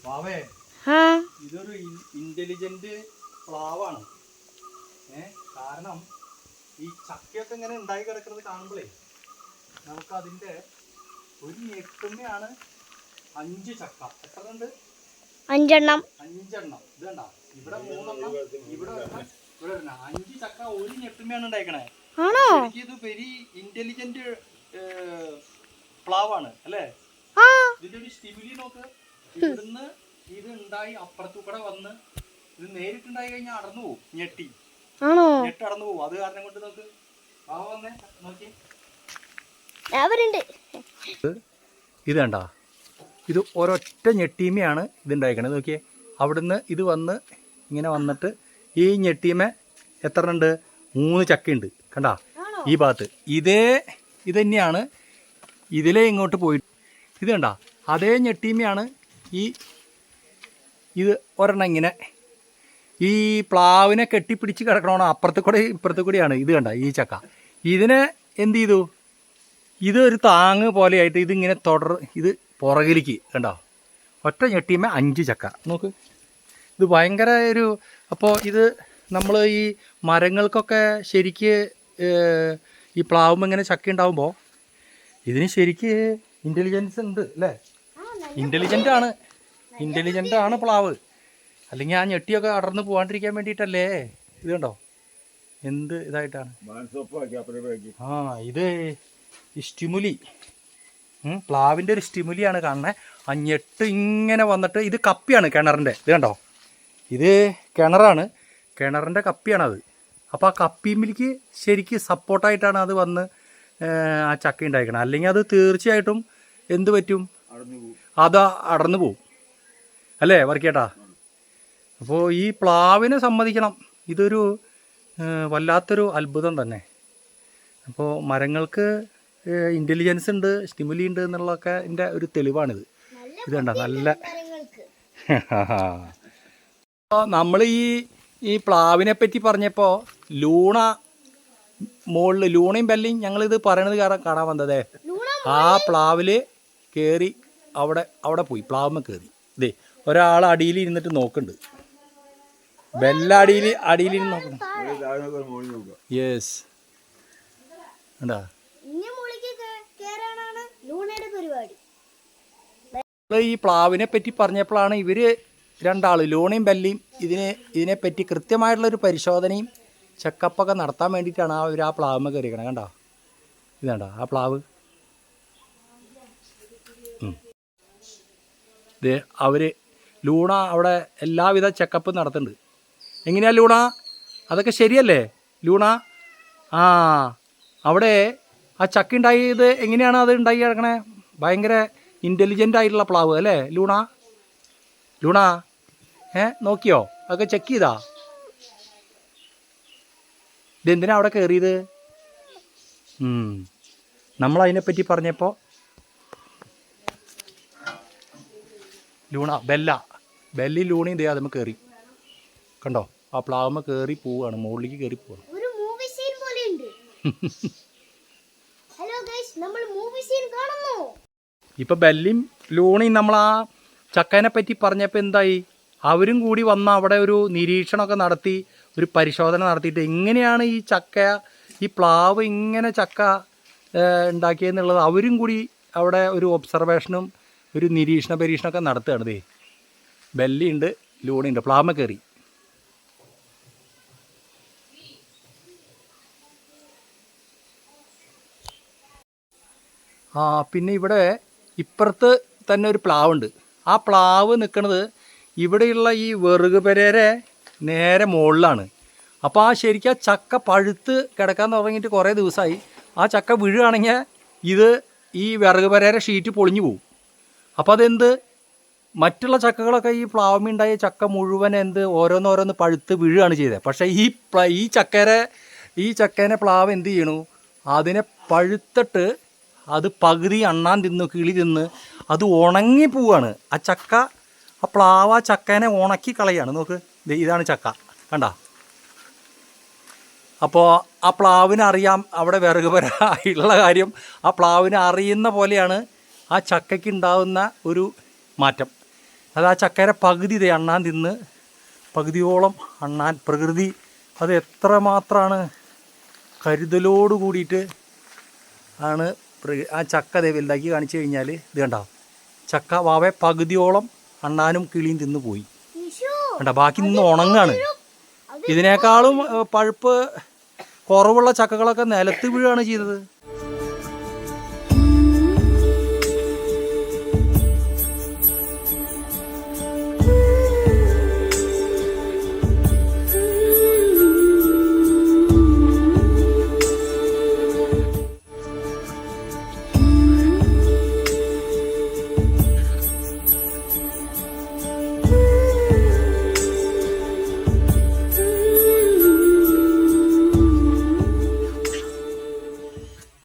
വാവേ ഇതൊരു ഇന്റലിജന്റ് പ്ലാവാണ്. കാരണം ഈ ചക്കയൊക്കെ ഇങ്ങനെ ഉണ്ടായി കിടക്കുന്നത് കാണുമ്പോഴേ നമുക്ക് അതിന്റെ ഒരു ഞെട്ടുമ്മയാണ് 5 ചക്ക. എത്ര ഉണ്ട്? 5 എണ്ണം. ഇത് കണ്ട, ഇവിടെ 3 എണ്ണം, ഇവിടെ 5 ചക്ക ഒരു ഞെട്ടുമ്മയാണ് ഉണ്ടായിക്കണേ. ശരിക്കും ഇത് വെരി ഇന്റലിജന്റ് പ്ലാവാണ് അല്ലേ? ഇതിന്റെ ഒരു സ്റ്റിമുലി നോക്ക്. ഇവിടുന്ന് ഇത് ഉണ്ടായി അപ്പുറത്തു കൂടെ വന്ന് ഇത് നേരിട്ടുണ്ടായി കഴിഞ്ഞാൽ അടന്നു പോകും. ഞെട്ട് അടന്നു പോകും. അത് കാരണം കൊണ്ട് നോക്ക് വന്നേ നോക്കി. ഇത് കണ്ട, ഇത് ഒരൊറ്റ ഞെട്ടീമയാണ് ഇതുണ്ടായിക്കണത്. നോക്കിയേ, അവിടുന്ന് ഇത് വന്ന് ഇങ്ങനെ വന്നിട്ട് ഈ ഞെട്ടീമ എത്ര ഉണ്ട്? 3 ചക്കയുണ്ട്. കണ്ട ഈ ഭാഗത്ത് ഇത് തന്നെയാണ്. ഇതിലേ ഇങ്ങോട്ട് പോയിട്ട് ഇത് കണ്ട, അതേ ഞെട്ടീമയാണ് ഇത് ഒരെണ്ണം ഇങ്ങനെ ഈ പ്ലാവിനെ കെട്ടിപ്പിടിച്ച് കിടക്കണോ അപ്പുറത്ത് കൂടെ ഇപ്പുറത്ത് കൂടിയാണ്. ഇത് കണ്ട ഈ ചക്ക. ഇതിനെ എന്ത് ചെയ്തു? ഇതൊരു താങ്ങ് പോലെയായിട്ട് ഇതിങ്ങനെ ഇത് പുറകിലേക്ക് കണ്ടോ, ഒറ്റ ഞെട്ടിയുമ്പോൾ 5 ചക്ക. നോക്ക്, ഇത് ഭയങ്കര ഒരു. അപ്പോൾ ഇത് നമ്മൾ ഈ മരങ്ങൾക്കൊക്കെ ശരിക്ക് ഈ പ്ലാവുമ്പോൾ ഇങ്ങനെ ചക്ക ഉണ്ടാവുമ്പോൾ ഇതിന് ശരിക്ക് ഇൻ്റലിജൻസ് ഉണ്ട് അല്ലേ? ഇൻ്റലിജൻ്റ് ആണ് പ്ലാവ്. അല്ലെങ്കിൽ ആ ഞെട്ടിയൊക്കെ അടർന്ന് പോകാണ്ടിരിക്കാൻ വേണ്ടിയിട്ടല്ലേ? ഇത് കണ്ടോ എന്ത് ഇതായിട്ടാണ്. ഇത് സ്റ്റിമുലി, പ്ലാവിൻ്റെ ഒരു സ്റ്റിമുലിയാണ് കാണുന്നത്. ആ ഞെട്ട് ഇങ്ങനെ വന്നിട്ട് ഇത് കപ്പിയാണ് കിണറിൻ്റെ. ഇത് കണ്ടോ, ഇത് കിണറാണ്, കിണറിൻ്റെ കപ്പിയാണത്. അപ്പോൾ ആ കപ്പിയിലേക്ക് ശരിക്ക് സപ്പോർട്ടായിട്ടാണ് അത് വന്ന് ആ ചക്ക ഉണ്ടായിരിക്കണം. അല്ലെങ്കിൽ അത് തീർച്ചയായിട്ടും എന്ത് പറ്റും? അത് അടർന്നു പോവും അല്ലേ വർക്കേട്ടാ? അപ്പോൾ ഈ പ്ലാവിനെ സമ്മതിക്കണം, ഇതൊരു വല്ലാത്തൊരു അത്ഭുതം തന്നെ. അപ്പോൾ മരങ്ങൾക്ക് ഇൻ്റലിജൻസ് ഉണ്ട്, സ്റ്റിമുലി ഉണ്ട് എന്നുള്ളതൊക്കെ എൻ്റെ ഒരു തെളിവാണിത്. ഇത് കണ്ട നല്ല. നമ്മൾ ഈ പ്ലാവിനെ പറ്റി പറഞ്ഞപ്പോൾ ലൂണയും ബെല്ലിയും ഞങ്ങളിത് പറയണത് കാണാൻ വന്നതേ ആ പ്ലാവിൽ കയറി അവിടെ പോയി പ്ലാവുമ്മ കയറി. ഇതേ ഒരാൾ അടിയിൽ ഇരുന്നിട്ട് നോക്കുന്നുണ്ട്. അടിയിലിരുന്ന് നോക്കണം. യെസ്, എന്താ ഈ പ്ലാവിനെ പറ്റി പറഞ്ഞപ്പോഴാണ് ഇവര് രണ്ടാള് ലൂണയും ബെല്ലിയും ഇതിനെപ്പറ്റി കൃത്യമായിട്ടുള്ളൊരു പരിശോധനയും ചെക്കപ്പൊക്കെ നടത്താൻ വേണ്ടിയിട്ടാണ് അവർ ആ പ്ലാവുമ്മ കയറിയിരിക്കണം. കണ്ടോ, ഇത് കണ്ടോ ആ പ്ലാവ്. അവര് ലൂണ അവിടെ എല്ലാവിധ ചെക്കപ്പും നടത്തുന്നുണ്ട്. എങ്ങനെയാ ലൂണ? അതൊക്കെ ശരിയല്ലേ ലൂണ? അവിടെ ആ ചക്ക ഉണ്ടായത് എങ്ങനെയാണ് അത് ഉണ്ടായി കിടക്കണേ? ഭയങ്കര ഇൻ്റലിജൻ്റ് ആയിട്ടുള്ള പ്ലാവ് അല്ലേ ലൂണ? നോക്കിയോ? അതൊക്കെ ചെക്ക് ചെയ്താ? ഇതെന്തിനാ അവിടെ കയറിയത്? നമ്മളതിനെപ്പറ്റി പറഞ്ഞപ്പോൾ ബെല്ലി ലൂണയും ഇതേ അതുമ്മ കയറി. കണ്ടോ, ആ പ്ലാവുമ്മ കയറി പോവുകയാണ്, മുകളിലേക്ക് കയറി പോവാണ്. ഇപ്പൊ ബെല്ലിയും ലൂണയും നമ്മൾ ആ ചക്കേനെ പറ്റി പറഞ്ഞപ്പോൾ എന്തായി? അവരും കൂടി വന്ന് അവിടെ ഒരു നിരീക്ഷണമൊക്കെ നടത്തി, ഒരു പരിശോധന നടത്തിയിട്ട് എങ്ങനെയാണ് ഈ പ്ലാവ് ഇങ്ങനെ ചക്ക ഉണ്ടാക്കിയെന്നുള്ളത് അവരും കൂടി അവിടെ ഒരു ഒബ്സർവേഷനും ഒരു പരീക്ഷണമൊക്കെ നടത്തുകയാണ്. ബെല്ലിയുണ്ട്, ലൂണയുണ്ട്, പ്ലാവുമ്മ കയറി. പിന്നെ ഇവിടെ ഇപ്പുറത്ത് തന്നെ ഒരു പ്ലാവുണ്ട്. ആ പ്ലാവ് നിൽക്കുന്നത് ഇവിടെയുള്ള ഈ വെറുക് പെരേരെ നേരെ മുകളിലാണ്. അപ്പോൾ ശരിക്കും ആ ചക്ക പഴുത്ത് കിടക്കാൻ തുടങ്ങിയിട്ട് കുറേ ദിവസമായി. ആ ചക്ക വീഴുകയാണെങ്കിൽ ഈ വിറക് പെരേരെ ഷീറ്റ് പൊളിഞ്ഞു പോകും. അപ്പോൾ അതെന്ത്, മറ്റുള്ള ചക്കകളൊക്കെ ഈ പ്ലാവുമ്മയുണ്ടായ ചക്ക മുഴുവൻ ഓരോന്നോരോന്ന് പഴുത്ത് വീഴുകയാണ് ചെയ്തത്. പക്ഷേ ഈ ചക്കേനെ പ്ലാവ് എന്ത് ചെയ്യണു? അതിനെ പഴുത്തിട്ട് അത് പകുതി അണ്ണാൻ തിന്ന്, കിളി തിന്ന് അത് ഉണങ്ങി പോവാണ്. ആ പ്ലാവ് ആ ചക്കേനെ ഉണക്കി കളയാണ്. നോക്ക്, ഇതാണ് ചക്ക, കണ്ട. അപ്പോൾ ആ പ്ലാവിന് അറിയാം അവിടെ വിറക് പെര ഉള്ള കാര്യം. ആ പ്ലാവിന് അറിയുന്ന പോലെയാണ് ആ ചക്കയ്ക്ക് ഉണ്ടാകുന്ന ഒരു മാറ്റം. അത് ആ ചക്കയുടെ പകുതി ഇതേ അണ്ണാൻ തിന്ന് പകുതിയോളം അണ്ണാൻ പ്രകൃതി അത് എത്രമാത്രമാണ് കരുതലോട് കൂടിയിട്ട് ആണ് ആ ചക്ക അതേ വലുതാക്കി കാണിച്ചു കഴിഞ്ഞാൽ ഇത് കണ്ടോ ചക്ക വാവെ പകുതിയോളം അണ്ണാനും കിളിയും തിന്ന് പോയി കണ്ടോ ബാക്കി നിന്ന് ഉണങ്ങാണ്. ഇതിനേക്കാളും പഴുപ്പ് കുറവുള്ള ചക്കകളൊക്കെ നിലത്ത് വീഴുകയാണ് ചെയ്തത്.